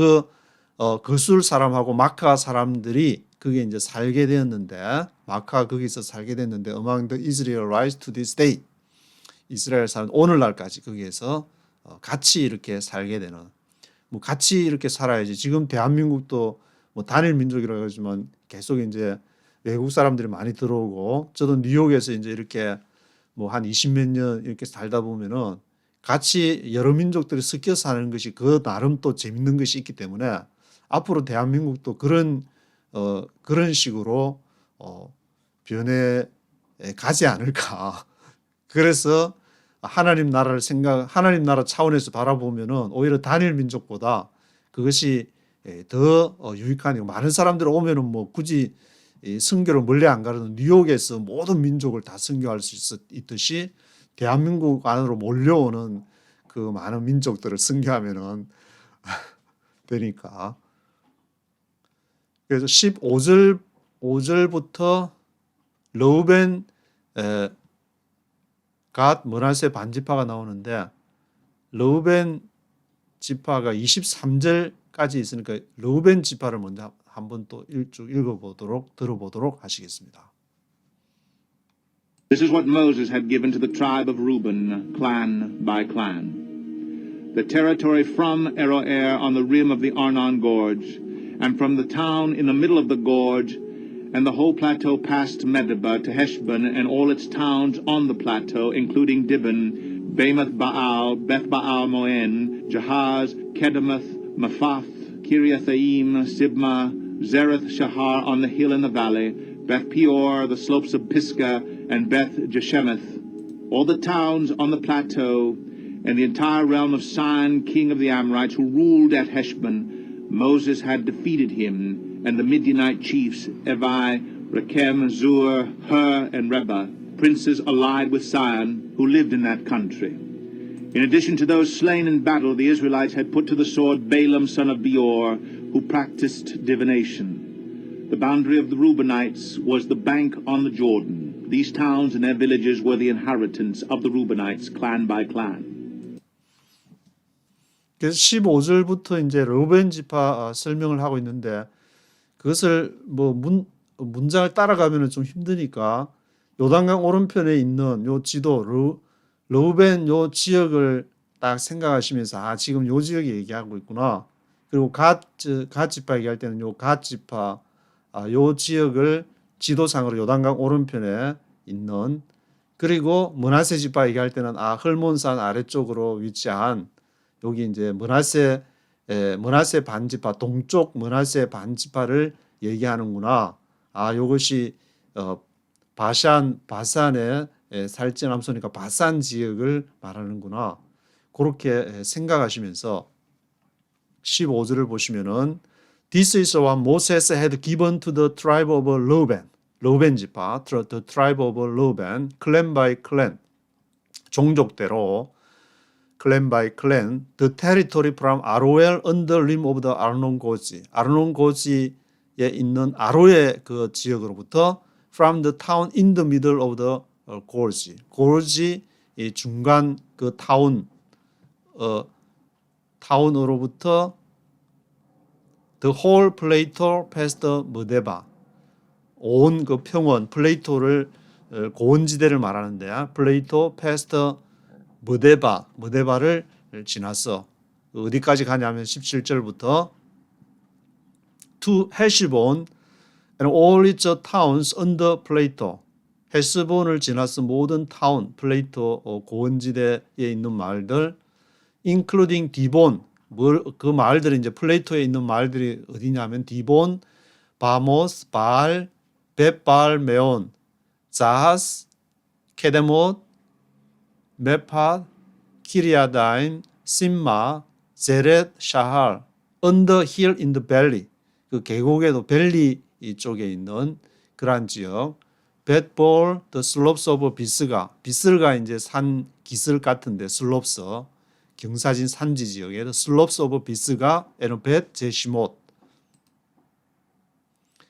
그술 사람하고 마카 사람들이 그게 이제 살게 되었는데, 마카 거기서 살게 됐는데, among the Israelites to this day, 이스라엘 사람 오늘날까지 거기에서 같이 이렇게 살게 되는, 뭐 같이 이렇게 살아야지. 지금 대한민국도 뭐 단일 민족이라고 하지만 계속 이제 외국 사람들이 많이 들어오고, 저도 뉴욕에서 이제 이렇게 뭐 한 20몇 년 이렇게 살다 보면은 같이 여러 민족들이 섞여 사는 것이 그 나름 또 재밌는 것이 있기 때문에 앞으로 대한민국도 그런 식으로 변해 가지 않을까. 그래서 하나님 나라 차원에서 바라보면은 오히려 단일 민족보다 그것이 더 유익하니까, 많은 사람들 오면은 뭐 굳이 선교를 멀리 안 가도 뉴욕에서 모든 민족을 다 선교할 수 있듯이 대한민국 안으로 몰려오는 그 많은 민족들을 선교하면은 되니까. 그래서 15절부터 르우벤, 갓, 므낫세 반지파가 나오는데, 르우벤 지파가 23절까지 있으니까 르우벤 지파를 먼저 한번 또 쭉 들어보도록 하시겠습니다. This is what Moses had given to the tribe of Reuben, clan by clan. The territory from Aroer on the rim of the Arnon Gorge, and from the town in the middle of the gorge, and the whole plateau past Medeba to Heshbon and all its towns on the plateau, including Dibon, Bamoth Baal, Beth Baal Moen, Jahaz, Kedemoth, Mephath, Kiriathaim, Sibmah, Zereth Shahar on the hill in the valley, Beth Peor, the slopes of Pisgah, and Beth Jeshemeth, all the towns on the plateau, and the entire realm of Sihon, king of the Amorites, who ruled at Heshbon. Moses had defeated him, and the Midianite chiefs, Evi, Rechem, Zur, Hur, and Reba, princes allied with Sihon, who lived in that country. In addition to those slain in battle, the Israelites had put to the sword Balaam, son of Beor, who practiced divination. The boundary of the Reubenites was the bank on the Jordan. These towns and their villages were the inheritance of the Reubenites, clan by clan. 그래서 15절부터 이제 르우벤 지파 설명을 하고 있는데, 그것을 뭐 문장을 따라가면 좀 힘드니까 요단강 오른편에 있는 요 지도, 르우벤 요 지역을 딱 생각하시면서 지금 요 지역이 얘기하고 있구나. 그리고 갓 지파 얘기할 때는 요 갓 지파 요 지역을 지도상으로 요단강 오른편에 있는, 그리고 므낫세 지파 얘기할 때는 헐몬산 아래쪽으로 위치한 여기 이제 므낫세 반지파, 동쪽 므낫세 반지파를 얘기하는구나. 요것이 바산의 살진함소니까 바산 지역을 말하는구나. 그렇게 생각하시면서 15절을 보시면은 This is what Moses had given to the tribe of Reuben. 르우벤 지파, the tribe of Reuben, clan by clan, 종족대로 clan by clan, the territory from Aroer on the rim of the Arnon Gorge. 아르논 고지에 있는 아로의 그 지역으로부터 from the town in the middle of the gorge. gorge 이 중간 그 타운으로부터 the whole plateau past Medeba. 온 그 평원, 플레이토를 고원지대를 말하는데, 플레이토 past Medeba를 지나서 어디까지 가냐면 17절부터 to Heshbon and all its towns on the plateau. 헤스본을 지나서 모든 타운, 플레이토 고원지대에 있는 마을들, including 디본, 그 마을들이 이제 플레이토에 있는 마을들이 어디냐면 디본, 바모스, 바알, 벳바알 메온, 자하스, 케데못, 메팟, 키리아다임, 심마, 제렛, 샤할, on the hill in the valley. 그 계곡에도 밸리 쪽에 있는 그러한 지역. 벳볼, the slopes of 비스가. 비스가 이제 산 기슭 같은데 슬롭스. 경사진 산지 지역에 the slopes of 비스가 and 벳 제시못.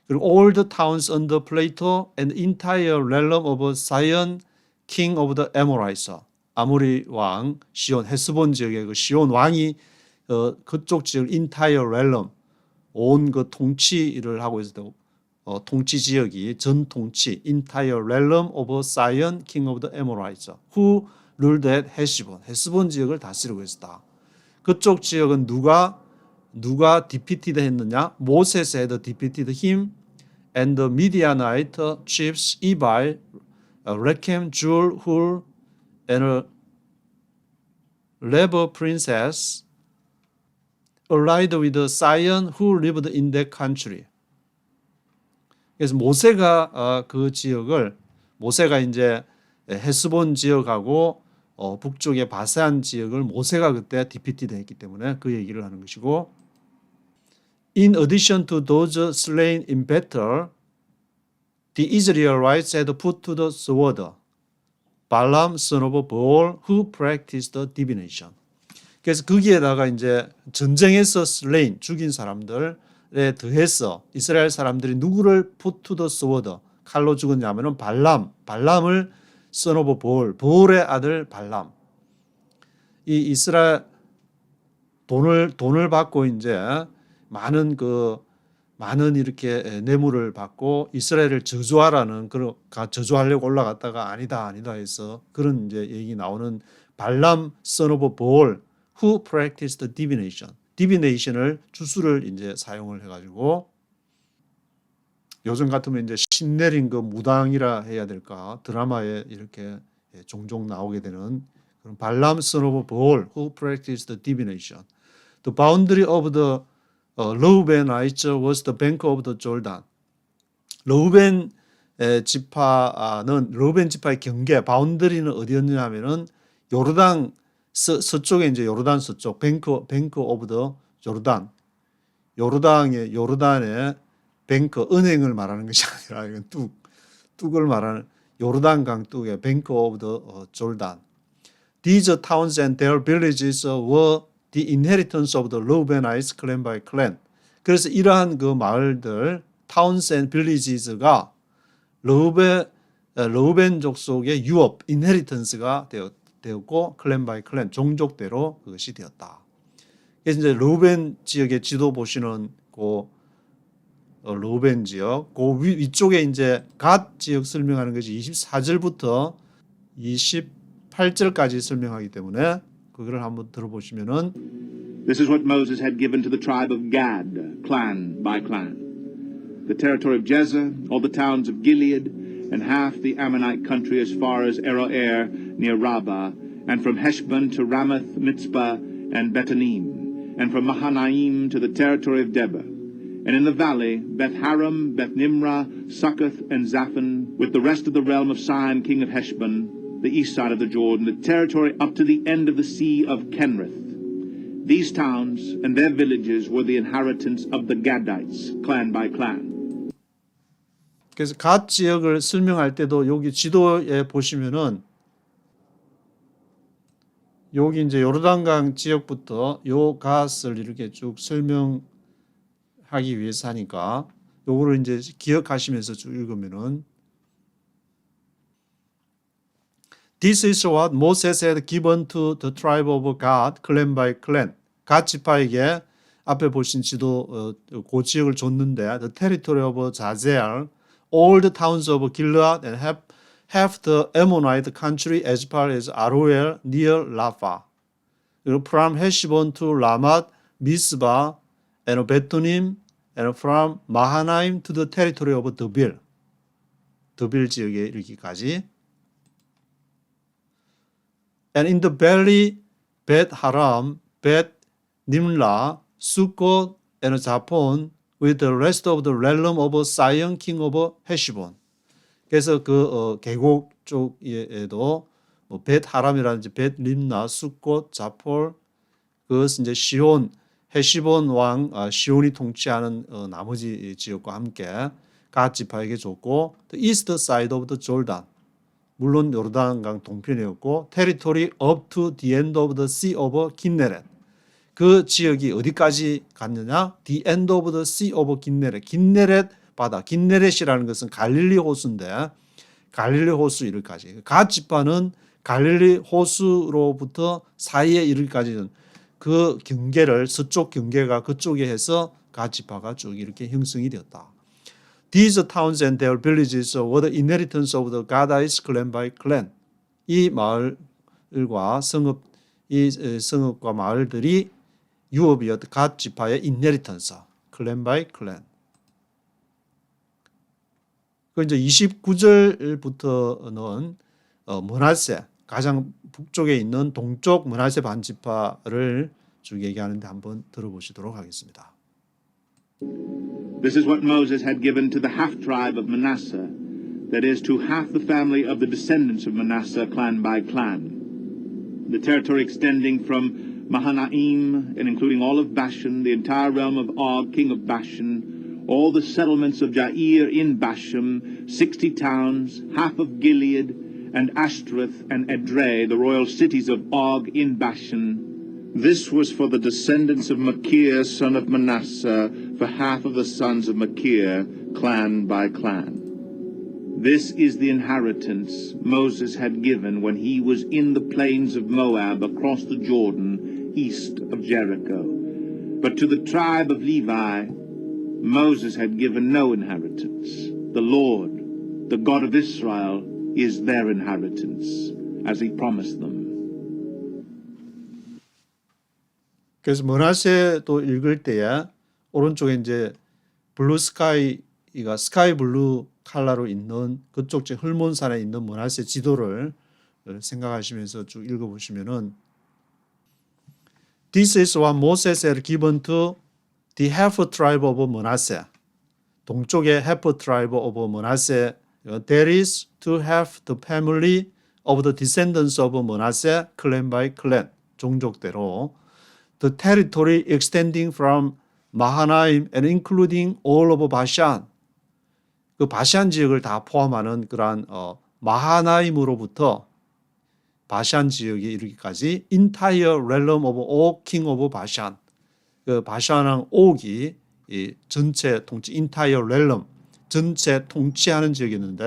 그리고 all the towns on the plateau and entire realm of Sihon, king of the Amorites. 아모리 왕 시온, 헤스본 지역의 그 시온 왕이 그쪽 지역 entire realm 온 그 통치를 하고 있었다고 통치 지역이 전 통치 entire realm of Sion king of the Amorites who ruled at 헤스본 헤스본 지역을 다스리고 있었다. 그쪽 지역은 누가 defeated 했느냐? 모세스 had defeated him and the Midianite chiefs Ebi, Rechem, Jul, Hur, and Reba princess allied with Sion who lived in that country. 그래서 모세가 그 지역을 모세가 이제 헤스본 지역하고 북쪽의 바산 지역을 모세가 그때 디피티드 했기 때문에 그 얘기를 하는 것이고 In addition to those slain in battle, the Israelites had put to the sword Balaam son of Beor who practiced divination. 그래서 거기에다가 이제 전쟁에서 slain 죽인 사람들에 더해서 이스라엘 사람들이 누구를 put to the sword 칼로 죽었냐면은 발람을 son of Beor 보올의 아들 발람. 이 이스라엘 돈을 받고 이제 많은 이렇게 뇌물을 받고 이스라엘을 저주하라는 그런 저주하려고 올라갔다가 아니다 해서 그런 이제 얘기 나오는 발람 son of Beor who practiced divination. divination을 주술을 이제 사용을 해가지고 요즘 같으면 이제 신내린 그 무당이라 해야 될까 드라마에 이렇게 종종 나오게 되는 그런 발람 son of Beor who practiced divination. The boundary of the Reubenites was the bank of the Jordan. 레우벤 지파의 경계 바운더리는 어디였냐면은 요르단 서쪽에 이제 요르단 서쪽 뱅크 오브 더 요르단. 요르단의 뱅크 은행을 말하는 것이 아니라 이건 뚝을 말하는 요르단 강둑의 뱅크 오브 더 조르단. These towns and their villages were the inheritance of the Reubenites clan by clan. 그래서 이러한 그 마을들, towns and villages가 레우벤 족속의 유업, inheritance가 되었고, clan by clan, 종족대로 그것이 되었다. 그래서 이제 레우벤 지역의 지도 보시는 그 레우벤 지역, 그 위쪽에 이제 갓 지역 설명하는 것이 24절부터 28절까지 설명하기 때문에 그거를 한번 들어보시면은 This is what Moses had given to the tribe of Gad, clan by clan. The territory of Jezer, all the towns of Gilead, and half the Ammonite country as far as Aroer near Rabbah, and from Heshbon to Ramath, Mitzpah, and Betanim, and from Mahanaim to the territory of Debir. And in the valley, Beth-Haram, Beth-Nimrah, Succoth, and Zaphon, with the rest of the realm of Sihon, king of Heshbon, the east side of the Jordan, the territory up to the end of the sea of Kenrith. These towns and their villages were the inheritance of the Gadites, clan by clan. 그래서 갓 지역을 설명할 때도 여기 지도에 보시면은 여기 이제 요르단강 지역부터 요 갓을 이렇게 쭉 설명하기 위해서 하니까 요거를 이제 기억하시면서 쭉 읽으면은 This is what Moses had given to the tribe of Gad, clan by clan. 갓 지파에게 앞에 보신 지도 그 지역을 줬는데 the territory of Jazer, all the towns of Gilead and half the Ammonite country as far as Aroer near Rapha. From Heshbon to Ramat, Mizpah, and Betonim, and from Mahanaim to the territory of Debir. 드빌 지역에 이르기까지. And in the valley, Beth-Haram, Beth-Nimrah, Sukkot, and Zaphon, with the rest of the realm of Sihon, king of Heshbon. 그래서 그 계곡 쪽에도 뭐 벳하람이라든지 벳림나, 수꽃, 자폴, 그것은 이제 시온, 헤시본 왕 시온이 통치하는 나머지 지역과 함께 갓 지파에게 줬고, the east side of the Jordan. 물론 요르단강 동편이었고 territory up to the end of the sea of Kinneret. 그 지역이 어디까지 갔느냐? The end of the sea of Kinneret. 긴네렛 바다. 긴네렛이라는 것은 갈릴리 호수인데 갈릴리 호수 이르기까지. 갓 지파는 갈릴리 호수로부터 사이에 이르기까지는 그 경계를 서쪽 경계가 그쪽에 해서 갓 지파가 쭉 이렇게 형성이 되었다. These towns and their villages were the inheritance of the Gadites clan by clan. 이 마을과 성읍과 마을들이 유업이었던 갓 지파의 인헤리턴스, 클랜 바이 클랜. 그 이제 29절부터는 므낫세, 가장 북쪽에 있는 동쪽 므낫세 반지파를 쭉 얘기하는데 한번 들어보시도록 하겠습니다. This is what Moses had given to the half-tribe of Manasseh, that is, to half the family of the descendants of Manasseh, clan by clan. The territory extending from Mahanaim and including all of Bashan, the entire realm of Og, king of Bashan, all the settlements of Jair in Bashan, 60 towns, half of Gilead, and Ashtoreth and Edrei, the royal cities of Og in Bashan. This was for the descendants of Machir, son of Manasseh, for half of the sons of Machir, clan by clan. This is the inheritance Moses had given when he was in the plains of Moab across the Jordan, east of Jericho. But to the tribe of Levi, Moses had given no inheritance. The Lord, the God of Israel, is their inheritance, as he promised them. 그래서 므낫세도 읽을 때에 오른쪽에 이제 블루 스카이가 스카이 블루 컬러로 있는 그쪽 헐몬산에 있는 므낫세 지도를 생각하시면서 쭉 읽어보시면은 This is what Moses had given to the half tribe of Manasseh. 동쪽의 half tribe of Manasseh. That is to have the family of the descendants of Manasseh, clan by clan. 종족대로. The territory extending from Mahanaim and including all of Bashan. 그 바샨 지역을 다 포함하는 그러한 마하나임으로부터 바샨 지역에 이르기까지 entire realm of Og, king of Bashan. 그 바샨왕 옥이 이 전체 통치 entire realm 전체 통치하는 지역이었는데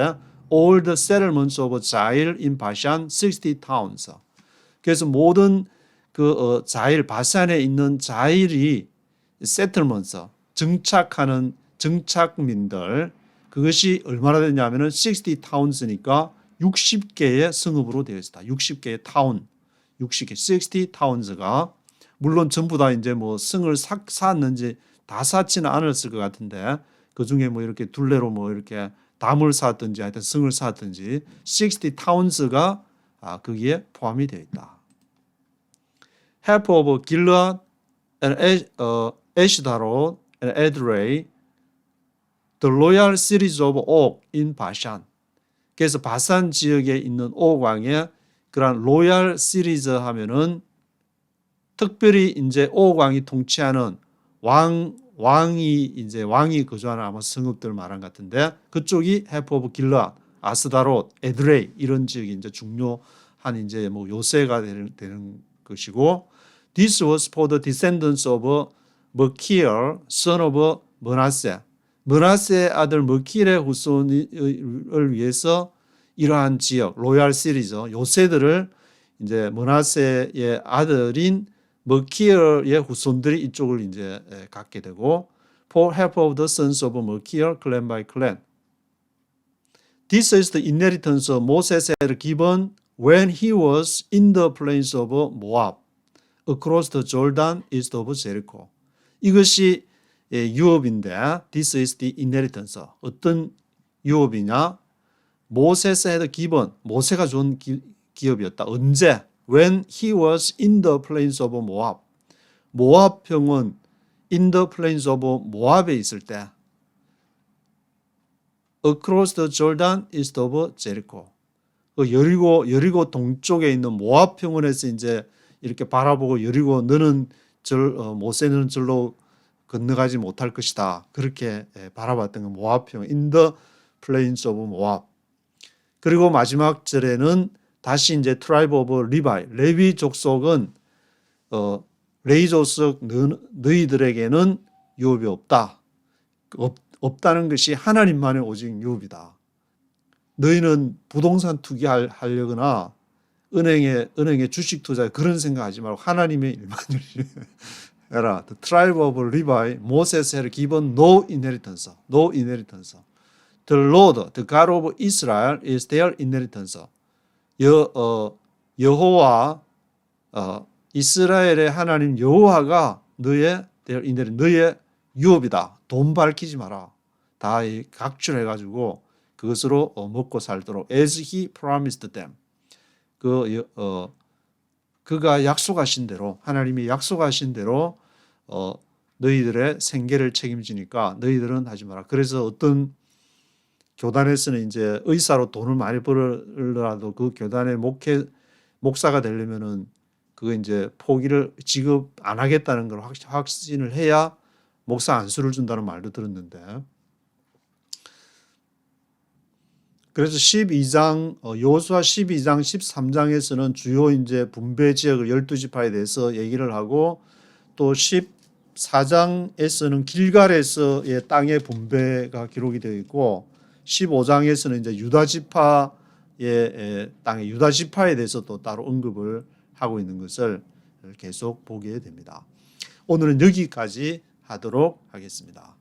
all the settlements of Jair in Bashan 60 towns. 그래서 모든 그 자일 바산에 있는 자일이 settlements 정착하는 정착민들 그것이 얼마나 되냐면은 60 towns니까 60개의 성읍으로 되어 있다. 60개의 타운, 60 towns가 물론 전부 다 이제 뭐 성을 쌓았는지 다 쌓지는 않았을 것 같은데 그 중에 뭐 이렇게 둘레로 뭐 이렇게 담을 쌓았든지 하여튼 성을 쌓았든지 60 towns가 거기에 포함이 되어 있다. Half of Gilead and Ashtaroth and Edrei, the royal cities of Og in Bashan. 그래서 바산 지역에 있는 옥 왕의 그런 로얄 시리즈 하면은 특별히 이제 옥 왕이 통치하는 왕이 거주하는 아마 성읍들 말한 같은데 그쪽이 half of Gilead, 아스다롯, 에드레이 이런 지역이 이제 중요한 이제 뭐 요새가 되는 것이고. This was for the descendants of Machir, son of Manasseh. 므낫세의 아들 머킬의 후손을 위해서 이러한 지역, 로얄 시리즈, 요새들을 이제 므낫세의 아들인 머킬의 후손들이 이쪽을 이제 갖게 되고, for half of the sons of Machir, clan by clan. This is the inheritance Moses had given when he was in the plains of Moab. Across the Jordan east of Jericho. 이것이 유업인데 this is the inheritance. 어떤 유업이냐? 모세스 had given. 모세가 준 기업이었다. 언제? When he was in the plains of Moab. 모압 평원 in the plains of 모압에 있을 때 across the Jordan east of Jericho. 그 여리고 동쪽에 있는 모압 평원에서 이제 이렇게 바라보고 여리고 너는 모세는 절로 건너가지 못할 것이다. 그렇게 바라봤던 건 모압평 in the plains of 모압. 그리고 마지막 절에는 다시 이제 tribe of Levi, 레위 족속은 레위 족속 너희들에게는 유업이 없다. 없다는 것이 하나님만의 오직 유업이다. 너희는 부동산 투기하려거나 은행에 주식 투자 그런 생각하지 말고 하나님의 일만 열심히 해라. The tribe of Levi, Moses had given no inheritance. No inheritance. The Lord, the God of Israel, is their inheritance. 여호와 이스라엘의 하나님 여호와가 너의 너의 유업이다. 돈 밝히지 마라. 다 각출해가지고 그것으로 먹고 살도록 as he promised them. 그가 약속하신 대로 하나님이 약속하신 대로 너희들의 생계를 책임지니까 너희들은 하지 마라. 그래서 어떤 교단에서는 이제 의사로 돈을 많이 벌더라도 그 교단의 목사가 되려면은 그거 이제 포기를 지급 안 하겠다는 걸 확신을 해야 목사 안수를 준다는 말도 들었는데, 그래서 12장 여호수아 12장 13장에서는 주요 이제 분배 지역을 12지파에 대해서 얘기를 하고, 또 14장에서는 길갈에서의 땅의 분배가 기록이 되어 있고, 15장에서는 이제 유다 지파의 땅의 유다 지파에 대해서 또 따로 언급을 하고 있는 것을 계속 보게 됩니다. 오늘은 여기까지 하도록 하겠습니다.